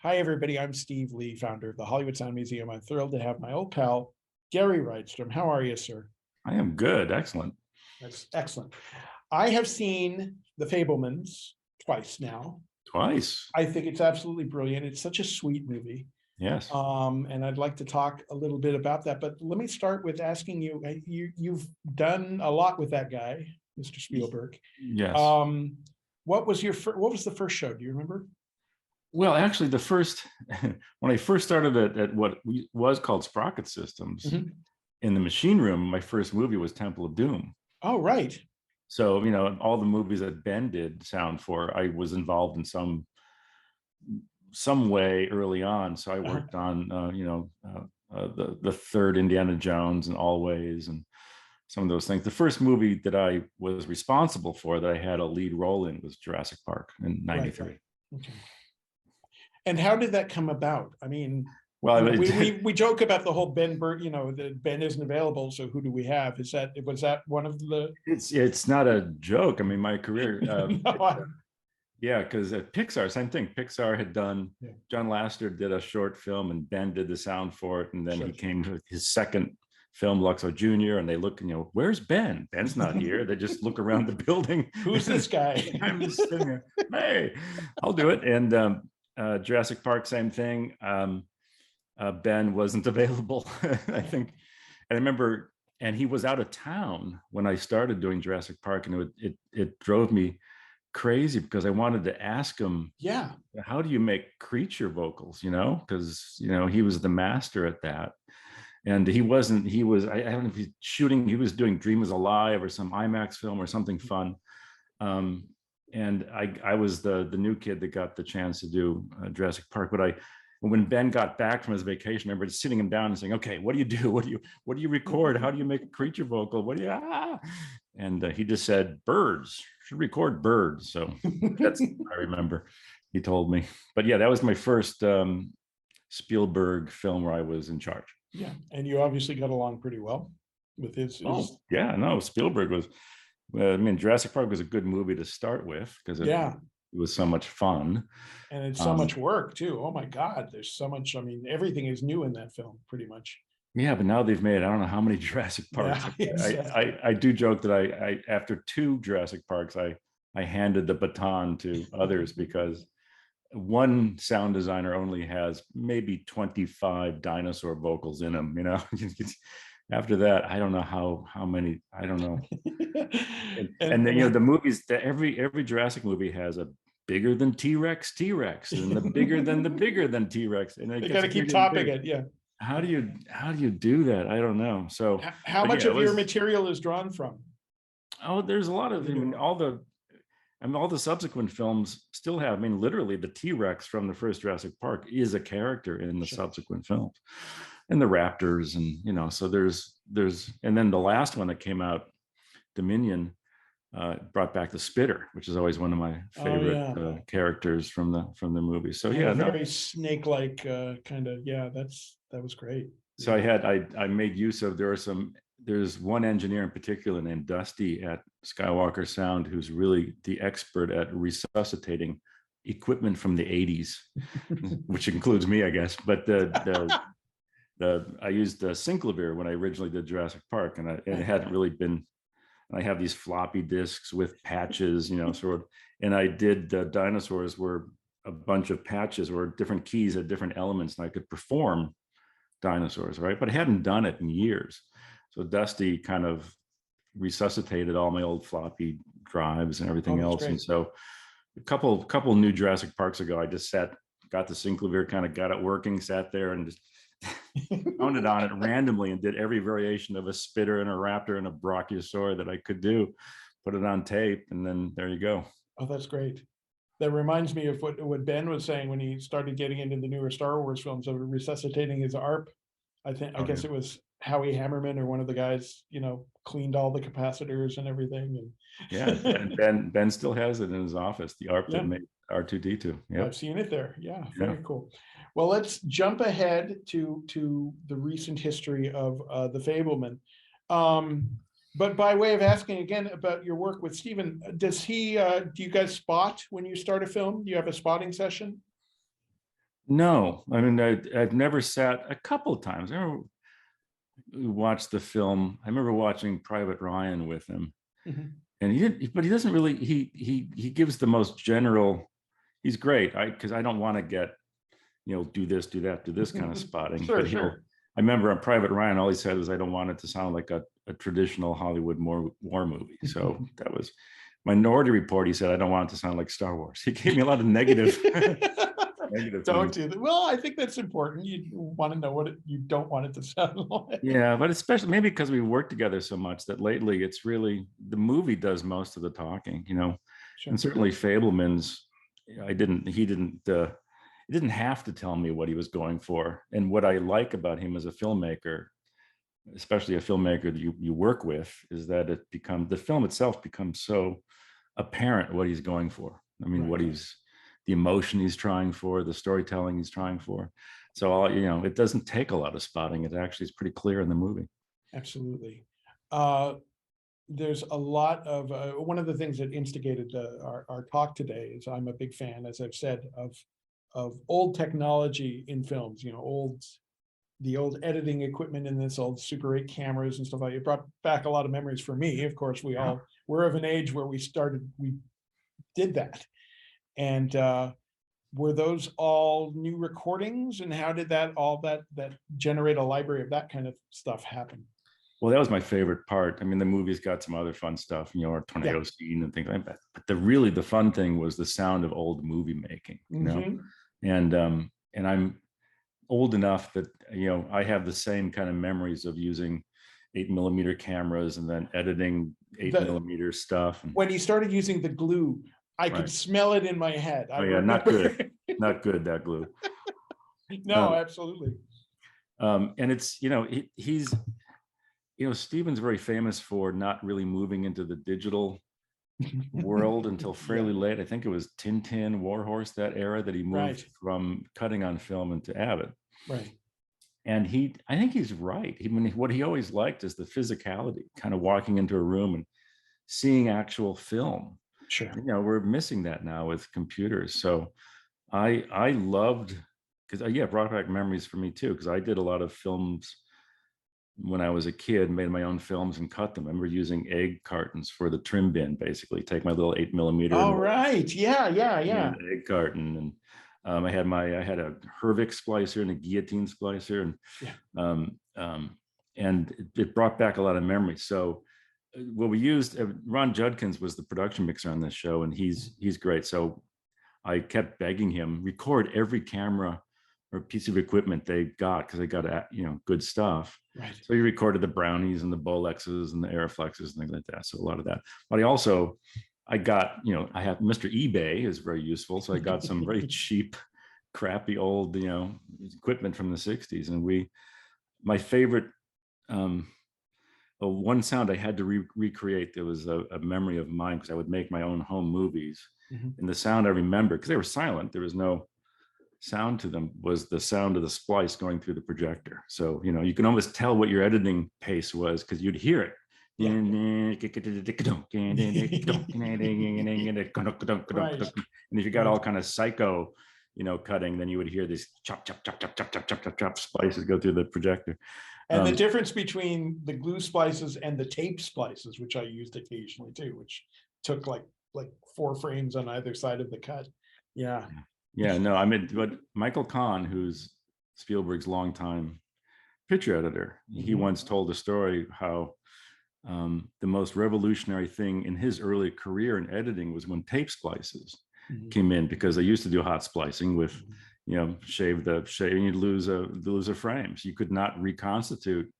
Hi, everybody. I'm Steve Lee, founder of the Hollywood Sound Museum. I'm thrilled to have my old pal, Gary Rydstrom. How are you, sir? I am good. Excellent. That's excellent. I have seen The Fabelmans twice now. Twice. I think it's absolutely brilliant. It's such a sweet movie. Yes. And I'd like to talk a little bit about that. But let me start with asking you, you've done a lot with that guy, Mr. Spielberg. Yes. What was the first show? Do you remember? Well, actually, the first, when I first started at what was called Sprocket Systems, in the machine room, my first movie was Temple of Doom. Oh, right. So, all the movies that Ben did sound for, I was involved in some way early on. So I worked on, the third Indiana Jones and Always and some of those things. The first movie that I was responsible for that I had a lead role in was Jurassic Park in '93. Right. Okay. And how did that come about? I mean, well, we joke about the whole Ben Burt, that Ben isn't available, so who do we have? Was that one of the? It's not a joke. I mean, my career. No, yeah, because at Pixar, same thing. Pixar had done. Yeah. John Lasseter did a short film, and Ben did the sound for it, and then he came to his second film, Luxo Jr., and they look, where's Ben? Ben's not here. They just look around the building. Who's this guy? I'm just sitting here. Hey, I'll do it. And Jurassic Park, same thing. Ben wasn't available, I think. And I remember, and he was out of town when I started doing Jurassic Park, and it drove me crazy because I wanted to ask him, how do you make creature vocals? Because he was the master at that. And he was, I don't know if he's shooting, he was doing Dream is Alive or some IMAX film or something fun. And I was the new kid that got the chance to do Jurassic Park. But when Ben got back from his vacation, I remember sitting him down and saying, okay, what do you do? What do you record? How do you make a creature vocal? And he just said, birds, should record birds. So that's I remember he told me. But yeah, that was my first Spielberg film where I was in charge. Yeah, and you obviously got along pretty well with his. Yeah, no, Spielberg was. Jurassic Park was a good movie to start with because it was so much fun, and it's so much work too. Oh my God, there's so much. I mean, everything is new in that film, pretty much. Yeah, but now they've made I don't know how many Jurassic Parks. Yeah, exactly. I do joke that I after 2 Jurassic Parks, I handed the baton to others because one sound designer only has maybe 25 dinosaur vocals in them. After that, I don't know how many. I don't know. and then the movies. Every Jurassic movie has a bigger than T-Rex, and the bigger than T-Rex, and they got to keep topping it. Yeah. How do you do that? I don't know. So how much of your material is drawn from? Oh, there's a lot of. All the subsequent films still have. Literally, the T-Rex from the first Jurassic Park is a character in the subsequent films. And the raptors, and so there's and then the last one that came out, Dominion, brought back the Spitter, which is always one of my favorite characters from the movie. So very snake-like kind of. Yeah, that was great. So I made use of there's one engineer in particular named Dusty at Skywalker Sound who's really the expert at resuscitating equipment from the 80s, which includes me, I guess. But I used the Synclavier when I originally did Jurassic Park, and it hadn't really been. I have these floppy disks with patches, and I did the dinosaurs were a bunch of patches or different keys at different elements, and I could perform dinosaurs, right? But I hadn't done it in years. So Dusty kind of resuscitated all my old floppy drives and everything else. Great. And so a couple new Jurassic Parks ago, I just got the Synclavier, kind of got it working, sat there and just pounded on it randomly and did every variation of a Spitter and a Raptor and a Brachiosaur that I could do, put it on tape, and then there you go. Oh, that's great. That reminds me of what Ben was saying when he started getting into the newer Star Wars films of resuscitating his ARP. I guess it was Howie Hammerman or one of the guys, cleaned all the capacitors and everything. And Ben still has it in his office, the ARP that made R2D2. Yeah, I've seen it there. Yeah, very cool. Well, let's jump ahead to the recent history of the Fabelman. But by way of asking again about your work with Steven, do you guys spot when you start a film? Do you have a spotting session? No, I mean, I've never sat a couple of times. I remember we watched the film. I remember watching Private Ryan with him, Mhm. and he didn't, but he doesn't really. He gives the most general. He's great. Because I don't want to get, do this, do that, do this kind of spotting. Sure, But sure. I remember on Private Ryan, all he said was, "I don't want it to sound like a traditional Hollywood war movie." So that was Minority Report. He said, "I don't want it to sound like Star Wars." He gave me a lot of negative negative Don't things. do that. Well, I think that's important. You want to know what you don't want it to sound like. Yeah, but especially maybe because we work together so much that lately it's really the movie does most of the talking, Sure. and certainly Fabelmans, he didn't have to tell me what he was going for. And what I like about him as a filmmaker, especially a filmmaker that you work with, is that the film itself becomes so apparent what he's going for. I mean, Right. the emotion he's trying for, the storytelling he's trying for. So, it doesn't take a lot of spotting. It actually is pretty clear in the movie. Absolutely. Uh, there's a lot of one of the things that instigated our talk today is I'm a big fan, as I've said, of old technology in films. The old editing equipment in this old Super 8 cameras and stuff like that. It brought back a lot of memories for me. Of course, we Yeah. all were of an age where we did that. And were those all new recordings? And how did that generate a library of that kind of stuff happen? Well, that was my favorite part. I mean, the movie's got some other fun stuff, our Yeah. tornado scene and things like that. But the fun thing was the sound of old movie making, Mm-hmm. and I'm old enough that, I have the same kind of memories of using 8mm cameras and then editing 8mm stuff. When he started using the glue, I could Right. smell it in my head. I Oh yeah, not remember. good. Not good, that glue. No, absolutely. And it's, he's, Steven's very famous for not really moving into the digital world until fairly late. I think it was Tintin, Warhorse, that era that he moved Right. from cutting on film into Avid. Right. And I think he's right. What he always liked is the physicality, kind of walking into a room and seeing actual film. Sure. We're missing that now with computers. So I loved, because yeah, it brought back memories for me too, because I did a lot of films when I was a kid, made my own films and cut them. I remember using egg cartons for the trim bin, basically take my little 8mm All right. Yeah. an egg carton. And I had a Hervik splicer and a guillotine splicer, and Yeah. It brought back a lot of memories. So what we used, Ron Judkins was the production mixer on this show, and he's great. So I kept begging him, record every camera or piece of equipment they got, because they got good stuff. Right. So he recorded the Brownies and the Bolexes and the Aeroflexes and things like that. So a lot of that. But I got, I have Mr. eBay is very useful. So I got some very cheap, crappy old, equipment from the 60s. And my favorite, one sound I had to recreate, there was a memory of mine, because I would make my own home movies. Mm-hmm. And the sound I remember, because they were silent, there was no sound to them, was the sound of the splice going through the projector. So, you can almost tell what your editing pace was, because you'd hear it. Yeah. And if you got all kind of psycho, cutting, then you would hear these chop, chop, chop, chop, chop, chop, chop, chop, chop splices go through the projector. And the difference between the glue splices and the tape splices, which I used occasionally too, which took like 4 frames on either side of the cut. Yeah. Yeah, no, I mean, but Michael Kahn, who's Spielberg's longtime picture editor, he once told a story how the most revolutionary thing in his early career in editing was when tape splices came in, because they used to do hot splicing with, shave, and you'd lose a frame. So you could not reconstitute,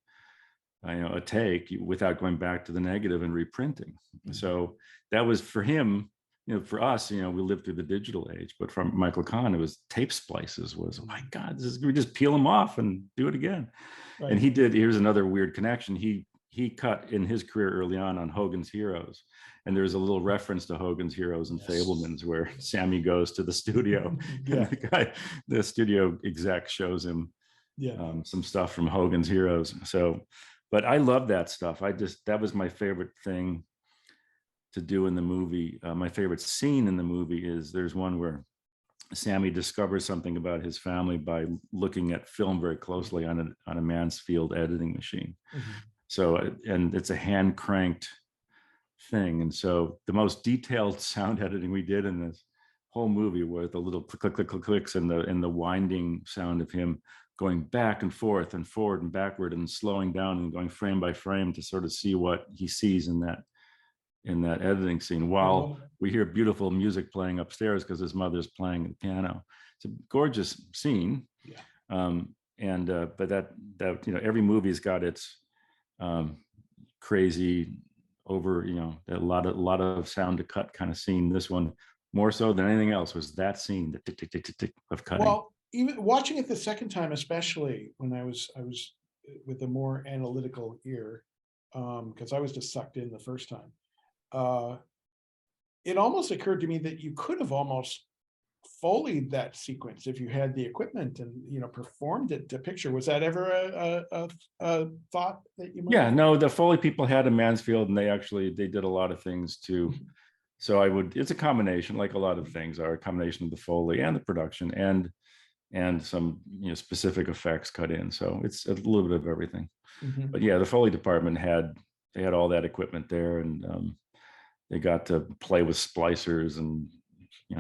a take without going back to the negative and reprinting. So that was for him. For us, we lived through the digital age, but from Michael Kahn, it was tape splices was, oh my God, we just peel them off and do it again. Right. And here's another weird connection. He cut in his career early on Hogan's Heroes. And there's a little reference to Hogan's Heroes and Fabelmans, where Sammy goes to the studio and the studio exec shows him some stuff from Hogan's Heroes. So, but I love that stuff. That was my favorite thing to do in the movie. My favorite scene in the movie is there's one where Sammy discovers something about his family by looking at film very closely on a Mansfield editing machine. Mhm. So, and it's a hand cranked thing. And so the most detailed sound editing we did in this whole movie were the little click, click, click, clicks and the winding sound of him going back and forth and forward and backward and slowing down and going frame by frame to sort of see what he sees in that editing scene, while we hear beautiful music playing upstairs because his mother's playing the piano. It's a gorgeous scene. Yeah. But that every movie's got its crazy over, a lot of sound to cut kind of scene. This one, more so than anything else, was that scene, the tick tick tick tick tick of cutting. Well, even watching it the second time, especially when I was with a more analytical ear, because I was just sucked in the first time. It almost occurred to me that you could have almost Foleyed that sequence if you had the equipment and performed it to picture. Was that ever a thought that you might? Yeah, no, the Foley people had a Mansfield, and they did a lot of things too. So it's a combination, like a lot of things are a combination of the Foley and the production and some specific effects cut in. So it's a little bit of everything. Mhm. But yeah, the Foley department had all that equipment there, and they got to play with splicers and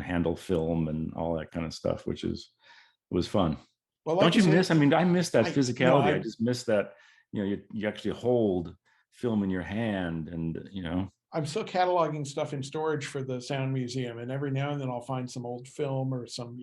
handle film and all that kind of stuff, which was fun. Well, Don't you miss? I mean, I miss that physicality. I just miss that. You actually hold film in your hand, and I'm still cataloging stuff in storage for the Sound Museum, and every now and then I'll find some old film or some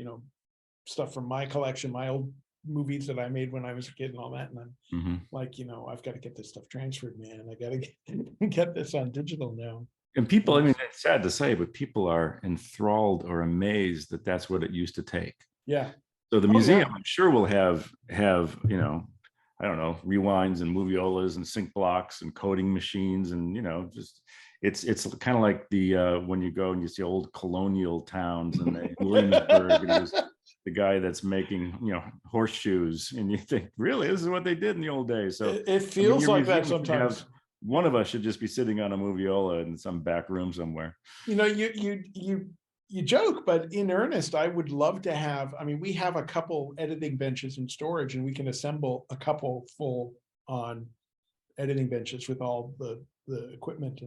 stuff from my collection, my old movies that I made when I was a kid and all that. And I'm like, I've got to get this stuff transferred, man. I got to get this on digital now. And people, I mean, it's sad to say, but people are enthralled or amazed that that's what it used to take. Yeah. So the museum, I'm sure, will have I don't know, rewinds and moviolas and sync blocks and coding machines, and just it's kind of like the when you go and you see old colonial towns and Williamsburg, and there's the guy that's making horseshoes, and you think, really, this is what they did in the old days. So it feels like that sometimes. One of us should just be sitting on a moviola in some back room somewhere. You joke, but in earnest, I would love to have. I mean, we have a couple editing benches in storage, and we can assemble a couple full on editing benches with all the equipment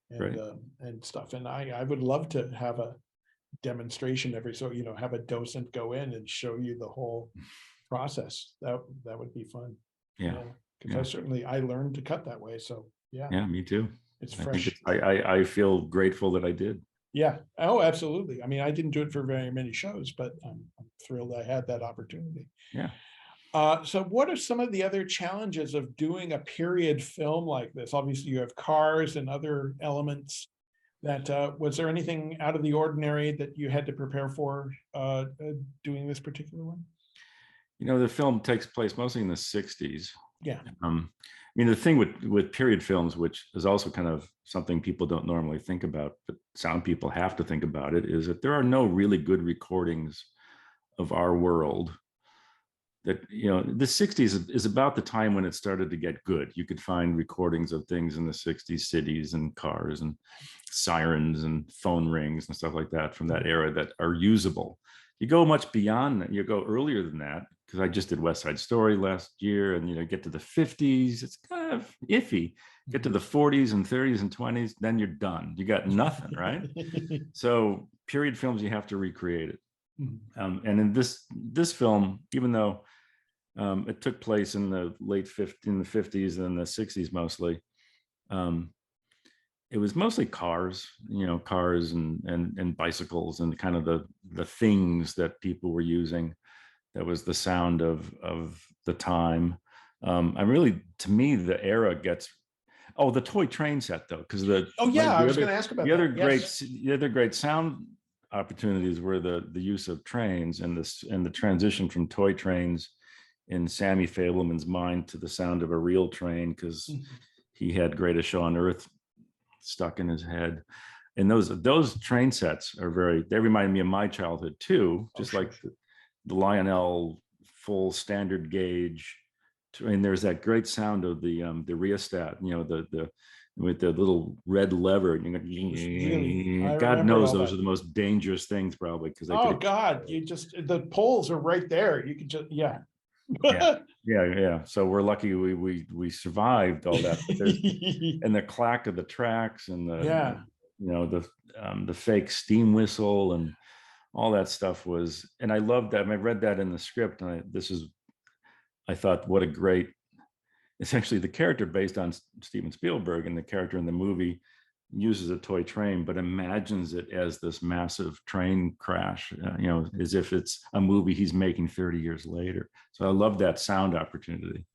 and stuff. And I would love to have a demonstration have a docent go in and show you the whole process. That would be fun. Yeah. Because I learned to cut that way. So yeah. Yeah, me too. It's fresh. I feel grateful that I did. Yeah. Oh, absolutely. I mean, I didn't do it for very many shows, but I'm thrilled I had that opportunity. Yeah. So what are some of the other challenges of doing a period film like this? Obviously, you have cars and other elements. Was there anything out of the ordinary that you had to prepare for doing this particular one? The film takes place mostly in the 60s. Yeah. I mean, the thing with period films, which is also kind of something people don't normally think about, but sound people have to think about it, is that there are no really good recordings of our world. That the 60s is about the time when it started to get good. You could find recordings of things in the 60s, cities and cars and sirens and phone rings and stuff like that from that era that are usable. You go much beyond that. You go earlier than that, because I just did West Side Story last year, and get to the 50s, it's kind of iffy. Get to the 40s and 30s and 20s, then you're done. You got nothing, right? So period films, you have to recreate it. And in this film, even though it took place in the in the 50s and the 60s mostly, it was mostly cars, cars and bicycles and kind of the things that people were using. That was the sound of the time. To me, the era gets. Oh, the toy train set though, because I was going to ask about the other great sound opportunities were the use of trains and the transition from toy trains in Sammy Fabelmans' mind to the sound of a real train, because he had Greatest Show on Earth stuck in his head. And those train sets they remind me of my childhood too, just like the Lionel full standard gauge. And there's that great sound of the rheostat, with the little red lever. Really, I God remember knows all those that. are the most dangerous things probably because they Oh could. God, you just, the poles are right there. You could just, yeah. Yeah, yeah. So we're lucky we survived all that. But there's and the clack of the tracks and Yeah. the fake steam whistle and all that stuff was, and I loved that. I read that in the script, and I thought, what a great, essentially the character based on Steven Spielberg, and the character in the movie uses a toy train, but imagines it as this massive train crash, as if it's a movie he's making 30 years later. So I love that sound opportunity.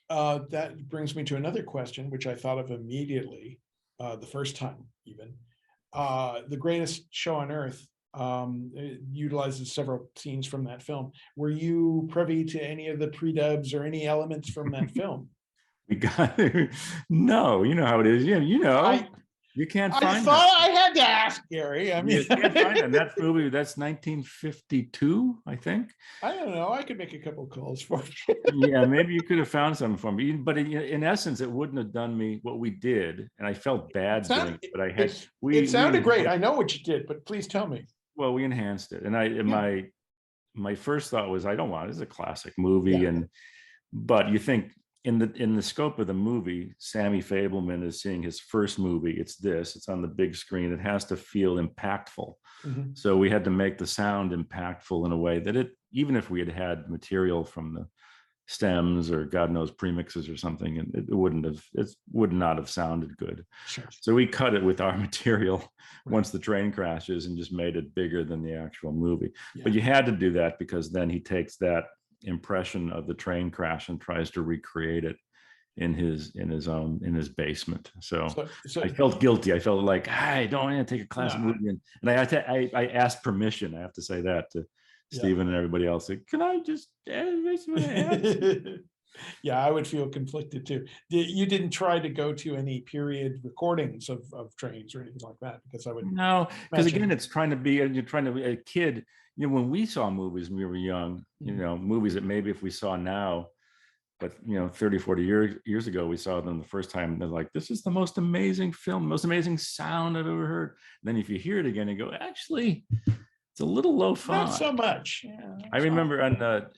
That brings me to another question, which I thought of immediately, the first time even. The Greatest Show on Earth it utilizes several scenes from that film. Were you privy to any of the pre-dubs or any elements from that film? We got no, you know how it is. I You can't I find that. thought I had to ask, Gary. I mean, You can't find it. That movie, that's 1952, I think. I don't know. I could make a couple calls for you. Yeah, maybe you could have found something for me. But in essence, it wouldn't have done me what we did, and I felt bad doing it. But I had It we sounded great. I know what you did, but please tell me. well, we enhanced it, and Yeah. my first thought was, I don't want it. It's a classic movie, Yeah. but you think in the scope of the movie, Sammy Fabelman is seeing his first movie. It's on the big screen. It has to feel impactful. Mhm. So we had to make the sound impactful in a way that even if we had material from the stems or God knows premixes or something, and it would not have sounded good. Sure. So we cut it with our material Right. once the train crashes and just made it bigger than the actual movie. Yeah. But you had to do that because then he takes that impression of the train crash and tries to recreate it in his basement. So I felt guilty. I felt like, I don't want to take a classic movie, and I asked permission. I have to say that to Steven and everybody else. Like, can I just? Yeah, I would feel conflicted too. You didn't try to go to any period recordings of trains or anything like that, because I would. No, because again, it's trying to be, you're trying to be a kid. When we saw movies when we were young, movies that maybe if we saw now, but 30, 40 years ago, we saw them the first time, they're like, this is the most amazing film, most amazing sound I've ever heard. And then if you hear it again and go, actually, it's a little lo-fi. Not so much. Yeah, I remember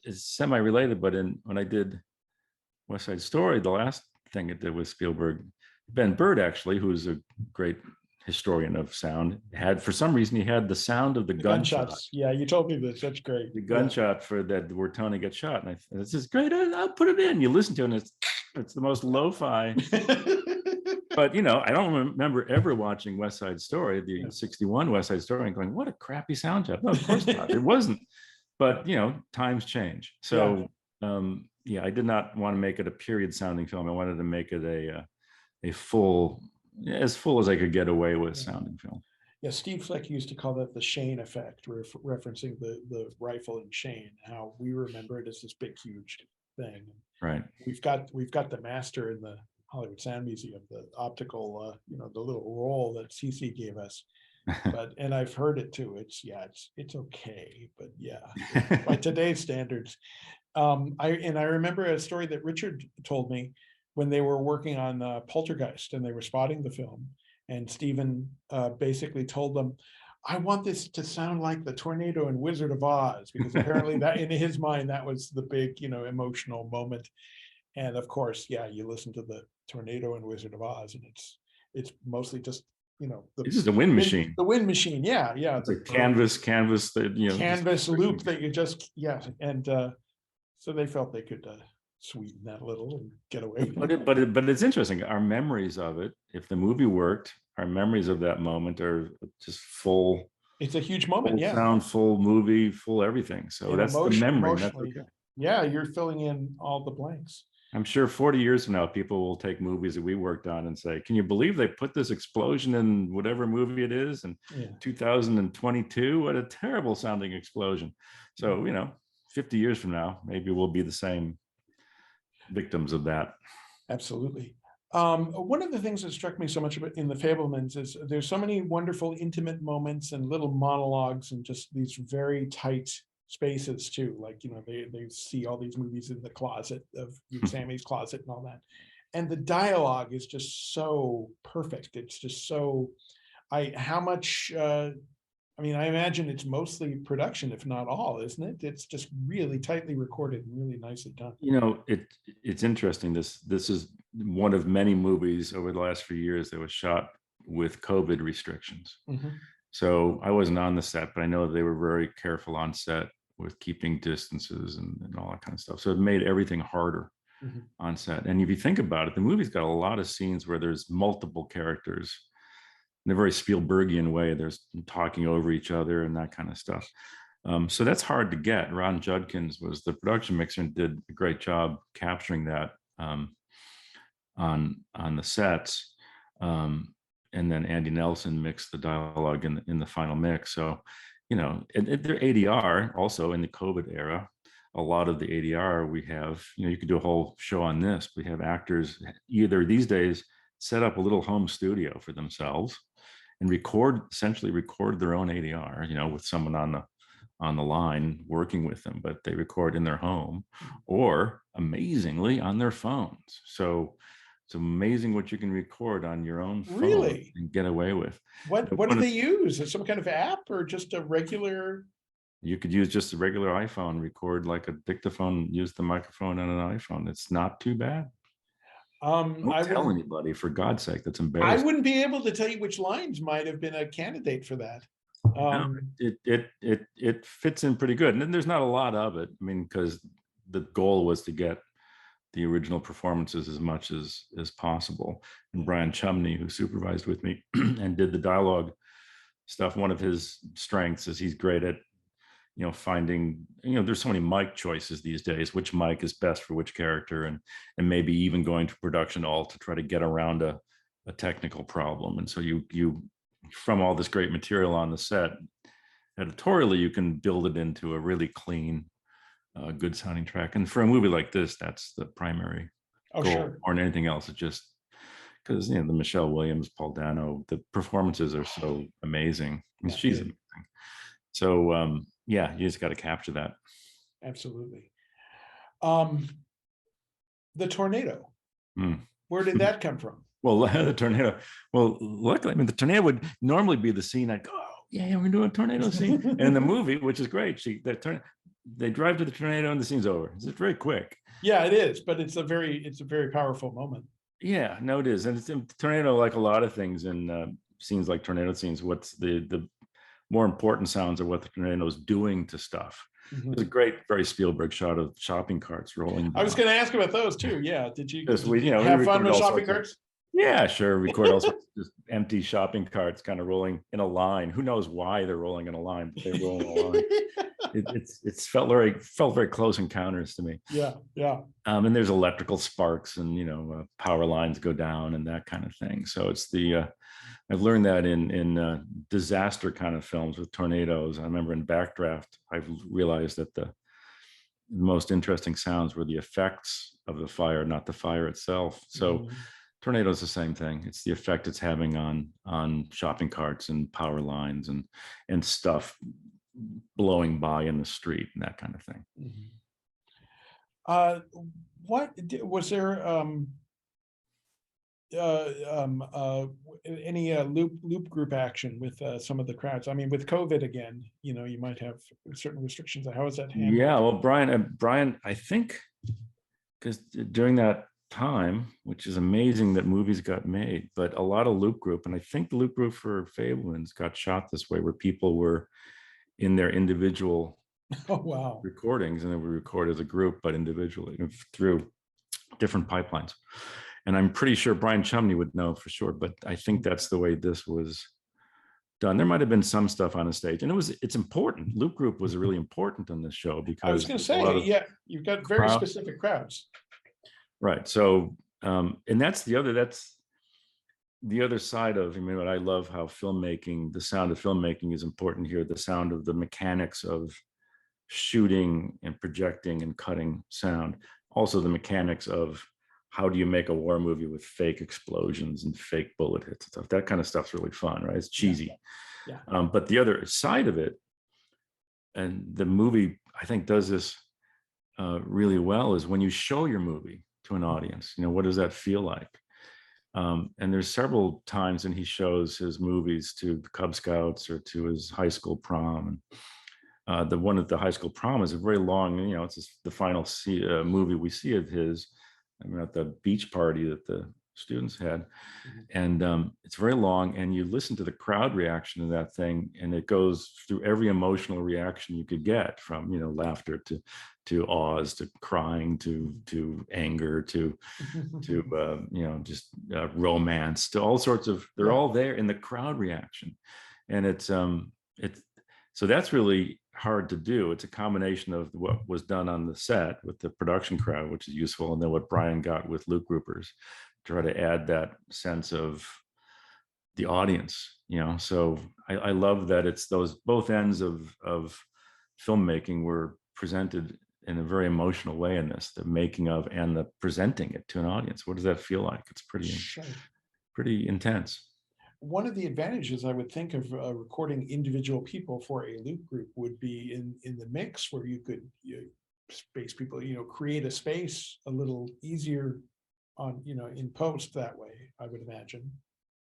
it's semi-related, but when I did West Side Story, the last thing it did with Spielberg, Ben Bird, actually, who's a great historian of sound, for some reason, he had the sound of the gunshots. Yeah, you told me this. That's great. The gunshot for that, where Tony gets shot. And this is great. I'll put it in. You listen to it, and it's the most lo-fi. But I don't remember ever watching West Side Story, the 61 West Side Story, and going, what a crappy sound job. No, of course not. It wasn't. But times change. So I did not want to make it a period sounding film. I wanted to make it a full, as full as I could get away with sounding film. Yeah, Steve Fleck used to call that the Shane effect, referencing the rifle and Shane, how we remember it as this big, huge thing. Right. We've got the master in the Hollywood Sound Museum, the optical, the little roll that CC gave us. And I've heard it too. It's okay, but by today's standards. I remember a story that Richard told me when they were working on Poltergeist and they were spotting the film, and Steven basically told them, I want this to sound like the tornado in Wizard of Oz, because apparently that in his mind, that was the big, emotional moment. And of course, you listen to the tornado in Wizard of Oz, and it's mostly just, it's just a wind machine. The wind machine. Yeah. It's a canvas that, canvas loop that you just, and so they felt they could sweeten that a little and get away with it. But it's interesting. Our memories of it, if the movie worked, our memories of that moment are just full. It's a huge moment. Full sound, full movie, full everything. So that's the memory. That's okay. Yeah, you're filling in all the blanks. I'm sure 40 years from now, people will take movies that we worked on and say, can you believe they put this explosion in whatever movie it is in 2022? What a terrible sounding explosion. So, 50 years from now, maybe we'll be the same victims of that. Absolutely. One of the things that struck me so much about in the Fabelmans is there's so many wonderful intimate moments and little monologues and just these very tight spaces too. Like, they see all these movies in the closet of Sammy's closet and all that. and the dialogue is just so perfect. It's just so, how much, I mean, I imagine it's mostly production, if not all, isn't it? It's just really tightly recorded and really nicely done. It's interesting. This is one of many movies over the last few years that was shot with COVID restrictions. Mhm. So I wasn't on the set, but I know they were very careful on set with keeping distances and all that kind of stuff. So it made everything harder Mhm. on set. And if you think about it, the movie's got a lot of scenes where there's multiple characters in a very Spielbergian way. There's talking over each other and that kind of stuff. So that's hard to get. Ron Judkins was the production mixer and did a great job capturing that on the sets. And then Andy Nelson mixed the dialogue in the final mix. So, their ADR also in the COVID era, a lot of the ADR we have, you could do a whole show on this. We have actors either these days set up a little home studio for themselves and essentially record their own ADR, with someone on the line working with them, but they record in their home or amazingly on their phones. So it's amazing what you can record on your own phone Really? and get away with. What do they use? Is some kind of app or just a regular? You could use just a regular iPhone, record like a dictaphone, use the microphone on an iPhone. It's not too bad. Don't I tell would, anybody, for God's sake. That's I embarrassing. wouldn't be able to tell you which lines might have been a candidate for that. No, it fits in pretty good. And then there's not a lot of it. I mean, because the goal was to get the original performances as much as possible. And Brian Chumney, who supervised with me and did the dialogue stuff, one of his strengths is he's great at finding, there's so many mic choices these days, which mic is best for which character, and maybe even going to production all to try to get around a technical problem. And so you from all this great material on the set, editorially you can build it into a really clean, good sounding track. And for a movie like this, that's the primary Oh, goal. sure. More than anything else. It's just because the Michelle Williams, Paul Dano, the performances are so amazing. Yeah, She's yeah. amazing. So yeah, you just got to capture that. Absolutely. The tornado. Mm. Where did that come from? Well, the tornado. Well, luckily, I mean, the tornado would normally be the scene. I'd go, oh, yeah, we're doing a tornado scene. And in the movie, which is great, they drive to the tornado and the scene's over. It's very quick. Yeah, it is, but it's a very powerful moment. Yeah, no, it is. And it's tornado, like a lot of things in scenes like tornado scenes, what's the more important sounds are what the tornado is doing to stuff. Mhm. There's a great, very Spielberg shot of shopping carts rolling down. I was going to ask about those too. Yeah. Did you we have fun with shopping carts? Yeah, sure. Record also just empty shopping carts kind of rolling in a line. Who knows why they're rolling in a line, but they're rolling in a line. It's felt very close encounters to me. Yeah, yeah. And there's electrical sparks and power lines go down and that kind of thing. So it's I've learned that in disaster kind of films with tornadoes. I remember in Backdraft, I've realized that the most interesting sounds were the effects of the fire, not the fire itself. So tornado is the same thing. It's the effect it's having on shopping carts and power lines and stuff blowing by in the street and that kind of thing. What was there? Any loop group action with some of the crowds? I mean, with COVID again, you might have certain restrictions. How is that handled? Yeah, well, Brian, I think because during that time, which is amazing that movies got made, but a lot of loop group, and I think the loop group for Fabelmans got shot this way, where people were in their individual recordings, and they would record as a group, but individually through different pipelines. And I'm pretty sure Brian Chumney would know for sure, but I think that's the way this was done. There might have been some stuff on a stage, and it's important. Loop group was really important on this show because I was going to say, yeah, you've got very specific crowds. Right. So, and that's the other side of, what I love how the sound of filmmaking is important here. The sound of the mechanics of shooting and projecting and cutting sound. Also the mechanics of how do you make a war movie with fake explosions and fake bullet hits and stuff. That kind of stuff's really fun, right? It's cheesy. Yeah. But the other side of it, and the movie I think does this really well, is when you show your movie to an audience? What does that feel like? And there's several times when he shows his movies to the Cub Scouts or to his high school prom. And the one at the high school prom is a very long, it's just the final movie we see of his. At the beach party that the students had. And it's very long, and you listen to the crowd reaction to that thing, and it goes through every emotional reaction you could get, from laughter to awes to crying to anger to just romance, to all sorts of, they're all there in the crowd reaction. And it's so that's really hard to do. It's a combination of what was done on the set with the production crowd, which is useful, and then what Brian got with loop groupers, try to add that sense of the audience. So I love that it's those both ends of filmmaking were presented in a very emotional way in this, the making of and the presenting it to an audience. What does that feel like? It's pretty intense. One of the advantages I would think of recording individual people for a loop group would be in the mix, where you could space people, create a space a little easier on, in post that way, I would imagine.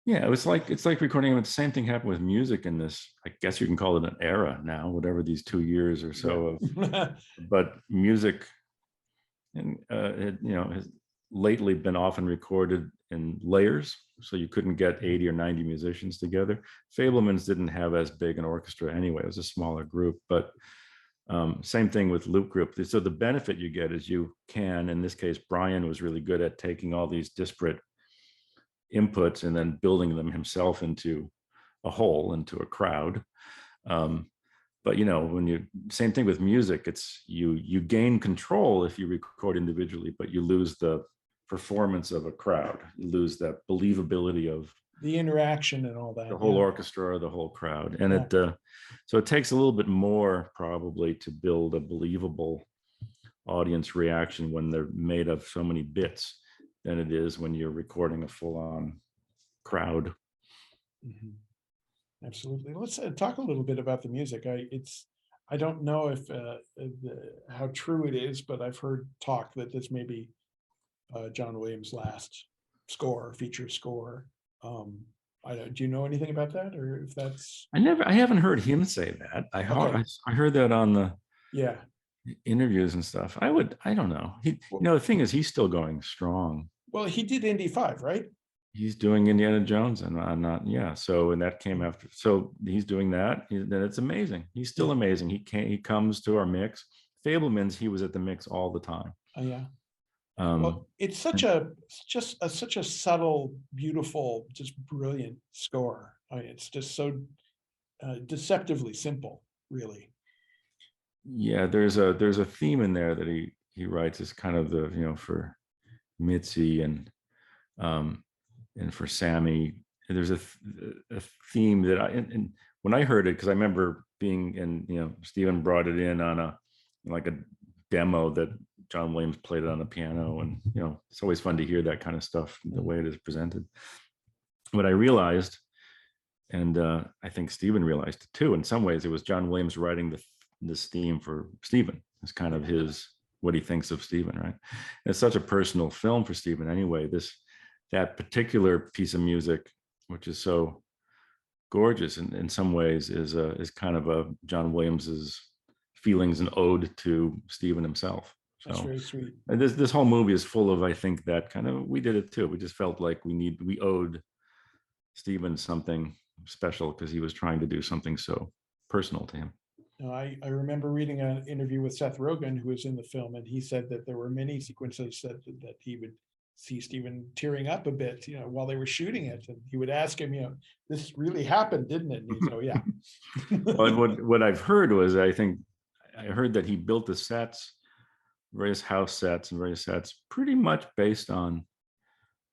Yeah, it's like recording. The same thing happened with music in this, I guess you can call it an era now, whatever these 2 years or so of, but music, and has lately been often recorded in layers, so you couldn't get 80 or 90 musicians together. Fabelmans didn't have as big an orchestra anyway, it was a smaller group, but same thing with loop group. So the benefit you get is you can, in this case, Brian was really good at taking all these disparate inputs and then building them himself into a whole, into a crowd. But same thing with music, it's you gain control if you record individually, but you lose the performance of a crowd. You lose that believability of the interaction and all that, the whole orchestra or the whole crowd. And it so it takes a little bit more probably to build a believable audience reaction when they're made of so many bits than it is when you're recording a full-on crowd. Absolutely. Let's talk a little bit about the music. I don't know if how true it is, but I've heard talk that this may be John Williams' last feature score. Do you know anything about that, or if that's? I haven't heard him say that. I heard that on the interviews and stuff. I don't know. The thing is, he's still going strong. Well, he did Indy 5, right? He's doing Indiana Jones, and I'm not. Yeah. So, and that came after. So he's doing that. Then it's amazing. He's still amazing. He comes to our mix. Fabelmans, he was at the mix all the time. Oh yeah. Well, it's such a subtle, beautiful, just brilliant score. It's just so deceptively simple, really. Yeah, there's a theme in there that he writes as kind of the for Mitzi and for Sammy. And there's a theme that and when I heard it, because I remember being in, Steven brought it in on a demo that John Williams played it on the piano, and it's always fun to hear that kind of stuff, the way it is presented. What I realized, and I think Steven realized it too, in some ways, it was John Williams writing this theme for Steven. It's kind of what he thinks of Steven, right? And it's such a personal film for Steven anyway. That particular piece of music, which is so gorgeous in some ways, is kind of a John Williams's feelings, an ode to Steven himself. So, that's very sweet. And this whole movie is full of, I think, that kind of, we did it too. We just felt like we owed Steven something special because he was trying to do something so personal to him. I remember reading an interview with Seth Rogen, who was in the film, and he said that there were many sequences that he would see Steven tearing up a bit, while they were shooting it, and he would ask him, this really happened, didn't it? And he'd go, yeah. Well, what I've heard was, I heard that he built the sets, various house sets and various sets, pretty much based on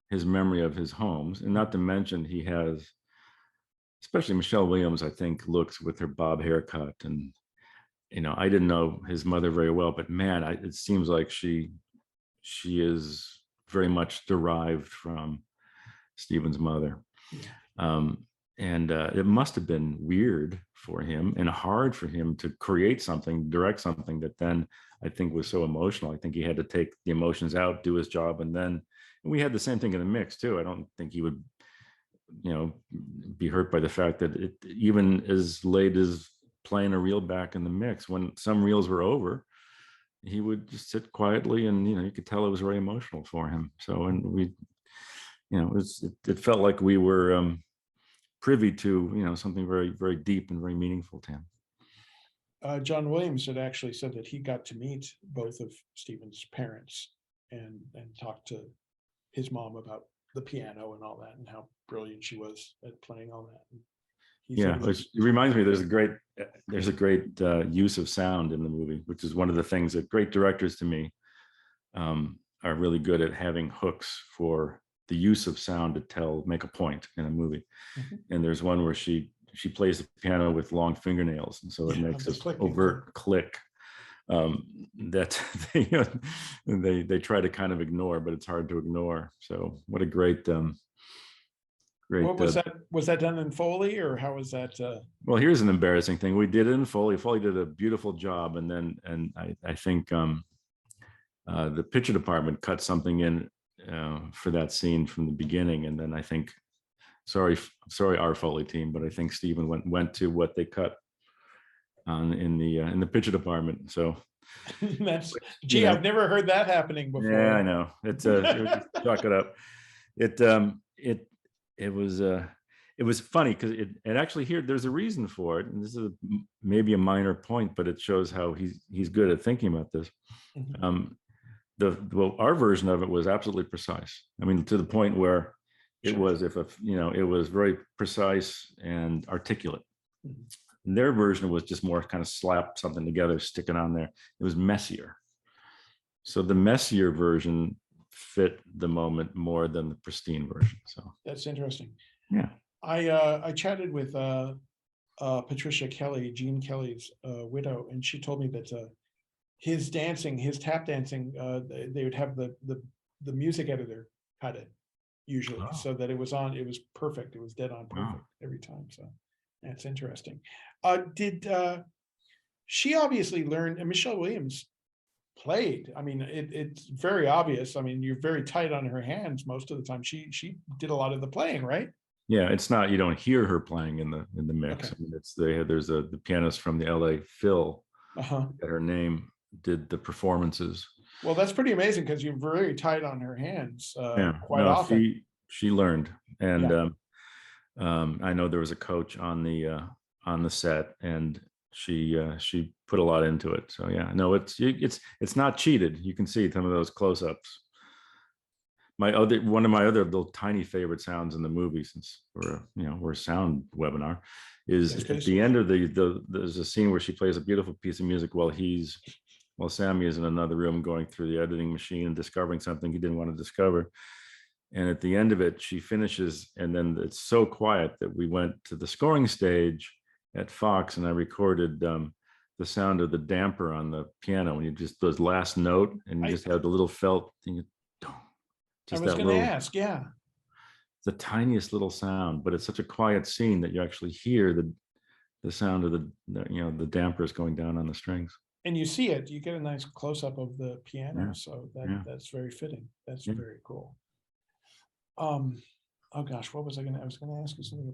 his memory of his homes, and not to mention he has, especially Michelle Williams, I think, looks with her bob haircut, and I didn't know his mother very well, but man, it seems like she is very much derived from Steven's mother. it must have been weird for him and hard for him to create something, direct something that then I think was so emotional. I think he had to take the emotions out, do his job, and then we had the same thing in the mix too. I don't think he would, be hurt by the fact that even as late as playing a reel back in the mix, when some reels were over, he would just sit quietly, and you could tell it was very emotional for him. So, and we, it felt like we were privy to something very, very deep and very meaningful to him. John Williams had actually said that he got to meet both of Steven's parents and talk to his mom about the piano and all that, and how brilliant she was at playing all that. Yeah, it reminds me, there's a great use of sound in the movie, which is one of the things that great directors to me are really good at, having hooks for the use of sound to make a point in a movie. And there's one where she plays the piano with long fingernails, and so it makes this overt click that they try to kind of ignore, but it's hard to ignore. So what a great what was that? Was that done in Foley, or how was that? Well, here's an embarrassing thing. We did it in Foley. Foley did a beautiful job, and I think the picture department cut something in for that scene from the beginning, and then I think, sorry our Foley team, but I think Steven went to what they cut in the picture department. So that's, gee, I've never heard that happening before. Yeah, I know. It's chalk it up. It was funny because it actually, here there's a reason for it, and this is maybe a minor point, but it shows how he's good at thinking about this. Our version of it was absolutely precise. I mean, to the point where it was, it was very precise and articulate. And their version was just more kind of slap something together, stick it on there. It was messier. So the messier version fit the moment more than the pristine version. So that's interesting. Yeah. I chatted with Patricia Kelly, Gene Kelly's widow, and she told me that his tap dancing, they would have the music editor cut it usually, so that it was perfect. It was dead on perfect every time. So that's interesting. Did she obviously learn, and Michelle Williams played, I mean, it's very obvious. I mean, you're very tight on her hands most of the time. She did a lot of the playing, right? Yeah, it's not, you don't hear her playing in the mix. Okay. I mean, there's the pianist from the LA Phil, her name, did the performances. Well, that's pretty amazing, because you're very tight on her hands quite often. She learned, and I know there was a coach on the set, and she put a lot into it. So yeah, no, it's not cheated. You can see some of those close-ups. One of my other little tiny favorite sounds in the movie, since we're a sound webinar, is at the end of there's a scene where she plays a beautiful piece of music while Sammy is in another room going through the editing machine and discovering something he didn't want to discover. And at the end of it, she finishes, and then it's so quiet that we went to the scoring stage at Fox, and I recorded the sound of the damper on the piano, and you just, those last note, and you just have the little felt thing. I was going to ask, yeah. The tiniest little sound, but it's such a quiet scene that you actually hear the sound of the dampers going down on the strings. And you see it, you get a nice close-up of the piano, so that's very fitting. That's very cool. Oh gosh, what was I going to ask you something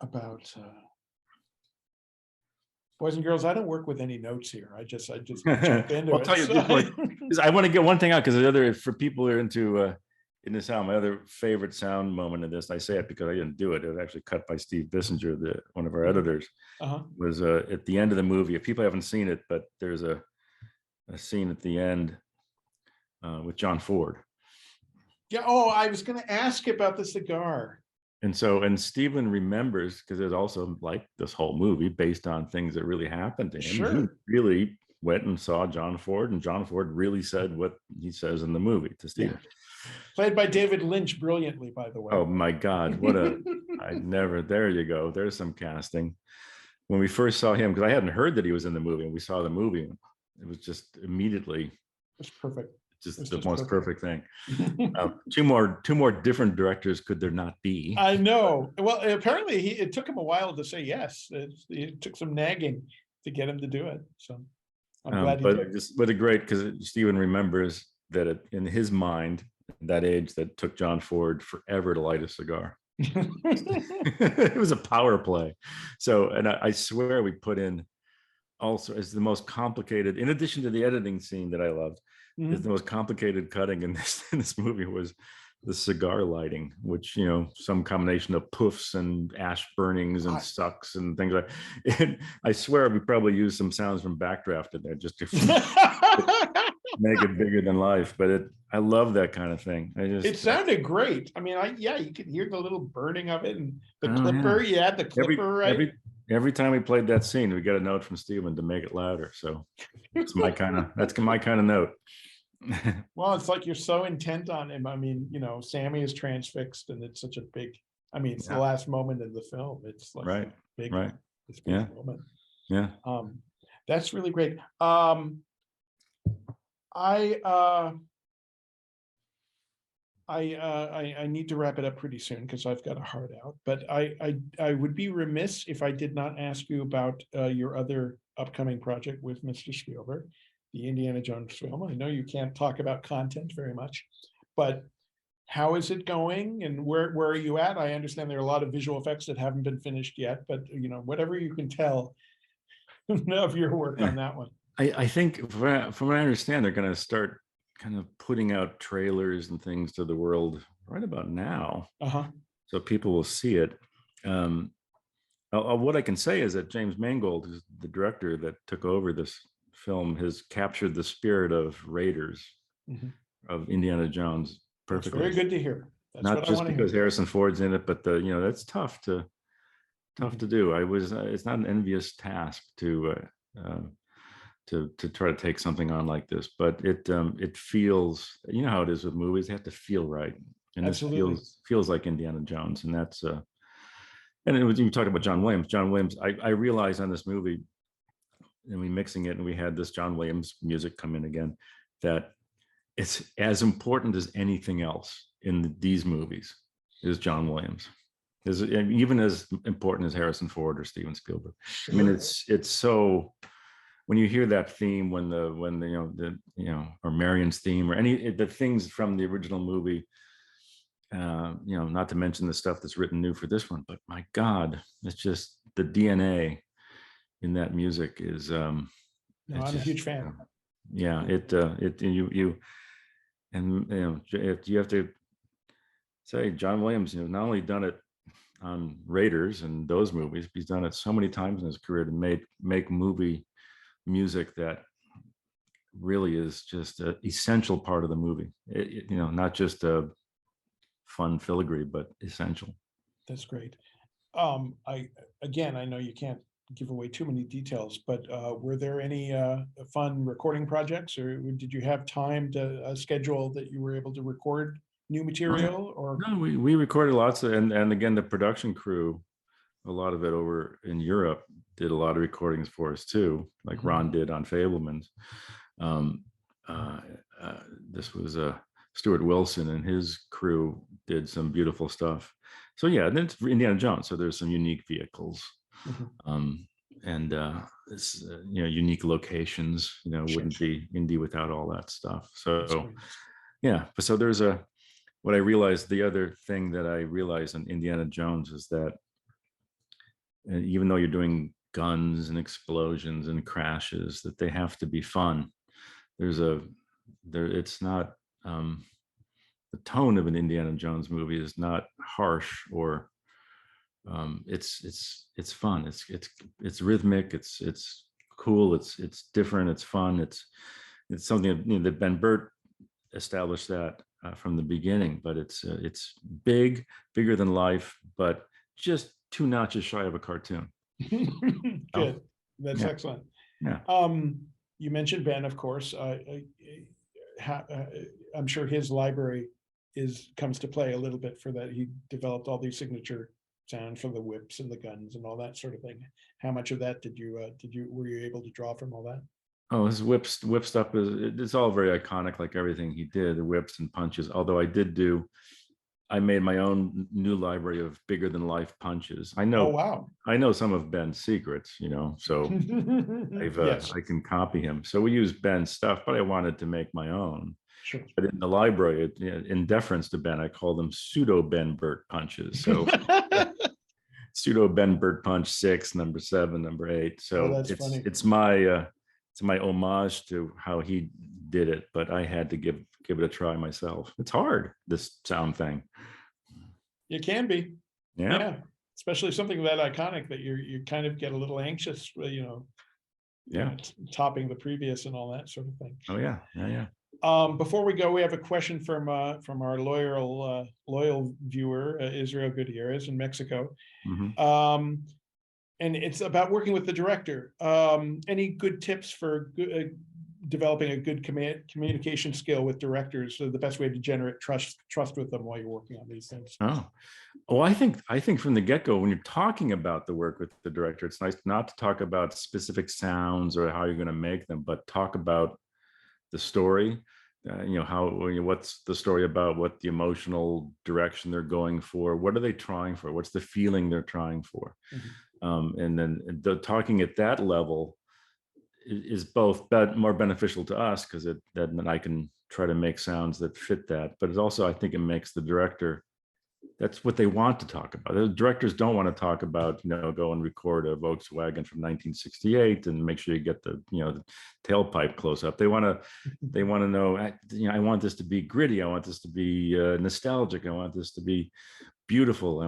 about boys and girls. I don't work with any notes here. I just jump into I'll tell you, I want to get one thing out, because for people who are into sound, my other favorite sound moment in this, I say it because I didn't do it. It was actually cut by Steve Bissinger, one of our editors. Was at the end of the movie. If people haven't seen it, but there's a scene at the end with John Ford. Yeah. Oh, I was going to ask about the cigar. And Steven remembers, because there's also, like, this whole movie based on things that really happened to him. Sure. He really went and saw John Ford, and John Ford really said what he says in the movie to Steven. Yeah. Played by David Lynch brilliantly, by the way. Oh my God, there you go. There's some casting. When we first saw him, because I hadn't heard that he was in the movie, and we saw the movie, it was just immediately. It's perfect. It was Just the just most perfect thing. perfect. Two more different directors could there not be? I know. Well, apparently it took him a while to say yes. It took some nagging to get him to do it. So I'm glad he did. But a great, because Steven remembers that in his mind, that age, that took John Ford forever to light a cigar. It was a power play. So, and I swear we put in also as the most complicated, in addition to the editing scene that I loved, is the most complicated cutting in this movie was the cigar lighting, which, some combination of puffs and ash burnings and sucks and things like that. And I swear we probably used some sounds from Backdraft in there just to make it bigger than life. But I love that kind of thing. It sounded great. I mean, you could hear the little burning of it and the Yeah. clipper. You had the clipper, right? Every time we played that scene, we got a note from Steven to make it louder. So that's my kind of note. Well, it's like you're so intent on him. I mean, Sammy is transfixed, and it's such a big. I mean, it's the last moment in the film. It's like right, big, right, this big moment. Yeah. That's really great. I need to wrap it up pretty soon because I've got a heart out. But I would be remiss if I did not ask you about your other upcoming project with Mr. Spielberg, the Indiana Jones film. I know you can't talk about content very much, but how is it going and where are you at? I understand there are a lot of visual effects that haven't been finished yet, but whatever you can tell of your work on that one. I think from what I understand, they're going to start kind of putting out trailers and things to the world right about now. So people will see it. What I can say is that James Mangold, who's the director that took over this film, has captured the spirit of Raiders, of Indiana Jones perfectly. That's very good to hear. That's not just because Harrison Ford's in it, but that's tough to do. It's not an envious task to try to take something on like this, but it feels, how it is with movies, they have to feel right, and Absolutely. this feels like Indiana Jones, and that's and it was, you talked about John Williams. I realized on this movie, and we mixing it, and we had this John Williams music come in again, that it's as important as anything else in these movies is John Williams. Is even as important as Harrison Ford or Steven Spielberg. Sure. I mean, it's so, when you hear that theme, when or Marion's theme, or any the things from the original movie, not to mention the stuff that's written new for this one, but my God, it's just the DNA in that music is. I'm a huge fan. You have to say John Williams, not only done it on Raiders and those movies, but he's done it so many times in his career to make movie music that really is just an essential part of the movie. Not just a fun filigree, but essential. That's great. I know you can't give away too many details, but were there any fun recording projects, or did you have time to schedule that you were able to record new material? Or no, we recorded lots of, and again, the production crew, a lot of it over in Europe, did a lot of recordings for us too, like Ron did on Fabelmans. This was Stuart Wilson and his crew did some beautiful stuff. So yeah, and it's Indiana Jones, so there's some unique vehicles, and it's unique locations. Wouldn't be Indy without all that stuff. So yeah, so there's what I realized, the other thing that I realized in Indiana Jones is that even though you're doing guns and explosions and crashes, that they have to be fun. It's not, the tone of an Indiana Jones movie is not harsh, or it's fun. It's rhythmic. It's cool. It's different. It's fun. It's something that Ben Burt established that from the beginning, but it's bigger than life, but just 2 notches shy of a cartoon. Good. That's excellent. Yeah. You mentioned Ben, of course. I'm sure his library comes to play a little bit for that. He developed all these signature sounds for the whips and the guns and all that sort of thing. How much of that were you able to draw from all that? Oh, his whip stuff it's all very iconic, like everything he did, the whips and punches. Although I made my own new library of bigger than life punches. Oh, wow. I know some of Ben's secrets, so Yes, I can copy him. So we use Ben's stuff, but I wanted to make my own. sure. But in the library, in deference to Ben, I call them pseudo Ben Burt punches. So pseudo Ben Burt punch 6, number 7, number 8. Oh, So that's funny. it's my homage to how he did it, but I had to give it a try myself. It's hard, this sound thing. It can be, Yeah. yeah, especially something that iconic that you kind of get a little anxious, Yeah. topping the previous and all that sort of thing. Oh yeah. Yeah. Before we go, we have a question from our loyal viewer, Israel Gutierrez in Mexico. Mhm. And it's about working with the director. Any good tips for developing a good communication skill with directors? So the best way to generate trust with them while you're working on these things. Oh, well, I think from the get-go, when you're talking about the work with the director, it's nice not to talk about specific sounds or how you're going to make them, but talk about the story. What's the story about, what the emotional direction they're going for, what are they trying for, what's the feeling they're trying for. And then talking at that level is both more beneficial to us because then I can try to make sounds that fit that, but it's also, I think it makes the director, that's what they want to talk about. The directors don't want to talk about, go and record a Volkswagen from 1968 and make sure you get the tailpipe close up. They want to know, I want this to be gritty. I want this to be nostalgic. I want this to be beautiful.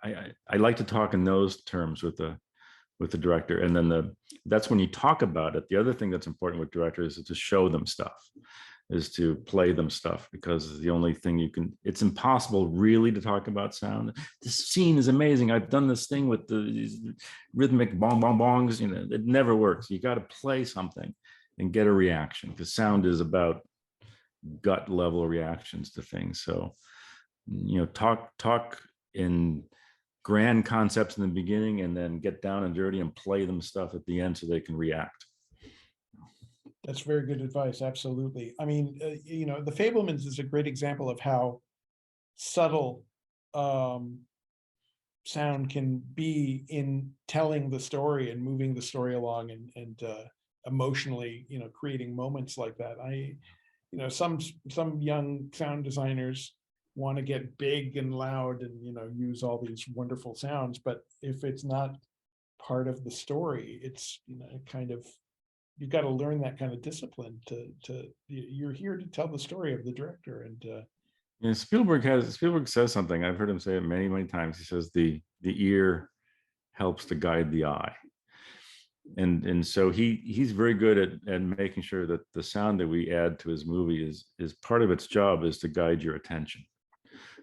I like to talk in those terms with the director. And then that's when you talk about it. The other thing that's important with directors is to show them stuff, is to play them stuff, because the only thing it's impossible really to talk about sound. This scene is amazing. I've done this thing with these rhythmic bong bong bongs. It never works. You got to play something and get a reaction, because sound is about gut level reactions to things. So, talk in grand concepts in the beginning and then get down and dirty and play them stuff at the end so they can react. That's very good advice. Absolutely. I mean, the Fabelmans is a great example of how subtle sound can be in telling the story and moving the story along and emotionally, creating moments like that. Some young sound designers want to get big and loud and use all these wonderful sounds, but if it's not part of the story, it's kind of, you've got to learn that kind of discipline to you're here to tell the story of the director. And Spielberg says something, I've heard him say it many, many times. He says the ear helps to guide the eye. And so he's very good at making sure that the sound that we add to his movie is part of its job is to guide your attention.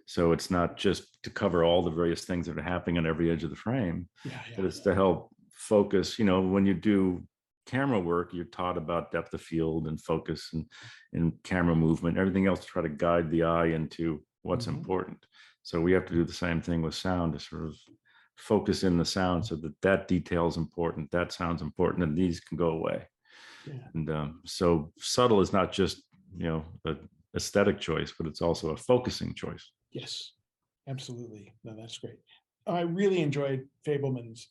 So it's not just to cover all the various things that are happening on every edge of the frame, but it's to help focus. When you do camera work, you're taught about depth of field and focus and camera movement, everything else to try to guide the eye into what's important. So we have to do the same thing with sound, to sort of focus in the sound so that detail is important, that sound's important, and these can go away. And so subtle is not just an aesthetic choice, but it's also a focusing choice. Yes, absolutely. No, that's great. I really enjoyed Fabelmans.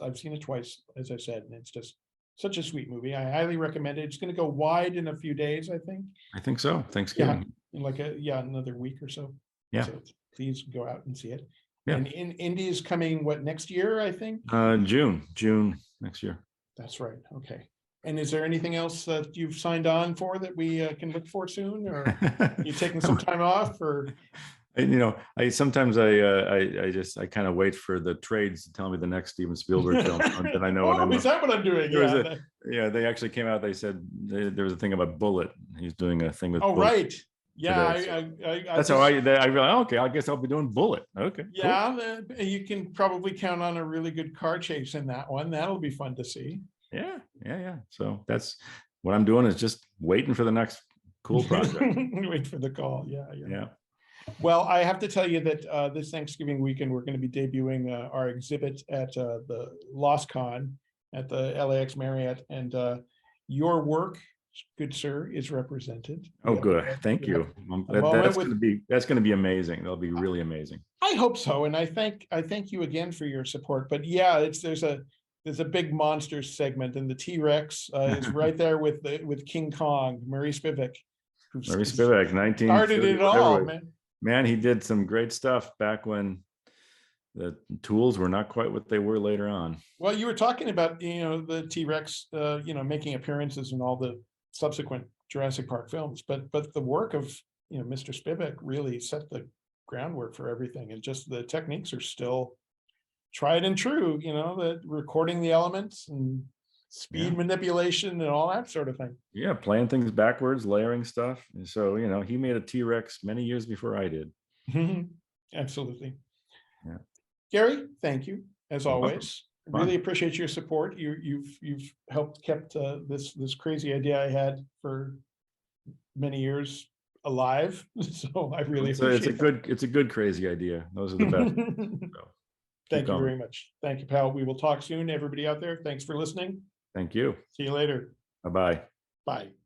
I've seen it twice, as I said, and it's just such a sweet movie. I highly recommend it. It's going to go wide in a few days, I think. I think so. Thanksgiving. In another week or so. Yeah. So please go out and see it. Yeah. And Indy is coming, next year, I think? June next year. That's right. Okay. And is there anything else that you've signed on for that we can look for soon, or you taking some time off, or? I sometimes I kind of wait for the trades to tell me the next Steven Spielberg film, and then I know what I'm. Is that what I'm doing? They actually came out. They said there was a thing about Bullet. He's doing a thing with. Oh, Bullet right. Yeah, today, that's how I realized. Okay, I guess I'll be doing Bullet. Okay. Yeah, cool. You can probably count on a really good car chase in that one. That'll be fun to see. Yeah. So that's what I'm doing, is just waiting for the next cool project. Wait for the call. Yeah. Well, I have to tell you that this Thanksgiving weekend, we're going to be debuting our exhibit at the Lost Con at the LAX Marriott. And your work, good sir, is represented. Oh, We have- good. Thank we have you. a That, moment that's with- going to be, that's going to be amazing. That'll be really amazing. I hope so, and I thank you again for your support. But yeah, there's a big monsters segment, and the T-Rex is right there with King Kong, Murray Spivak, who Murray Spivak, started 1930, it all, whatever. man. Man, he did some great stuff back when the tools were not quite what they were later on. Well, you were talking about, the T-Rex, making appearances in all the subsequent Jurassic Park films, but the work of, Mr. Spivak really set the groundwork for everything, and just the techniques are still tried and true, the recording the elements and speed Yeah. manipulation and all that sort of thing. Yeah, playing things backwards, layering stuff. And so, he made a T-Rex many years before I did. Absolutely. Yeah. Gary, thank you as You're welcome. always. Really appreciate your support. You've helped kept this crazy idea I had for many years alive. So I really appreciate it's a good crazy idea. Those are the best. it. So, Thank you going. very much. Thank you, pal. We will talk soon. Everybody out there, thanks for listening. Thank you. See you later. Bye-bye. Bye.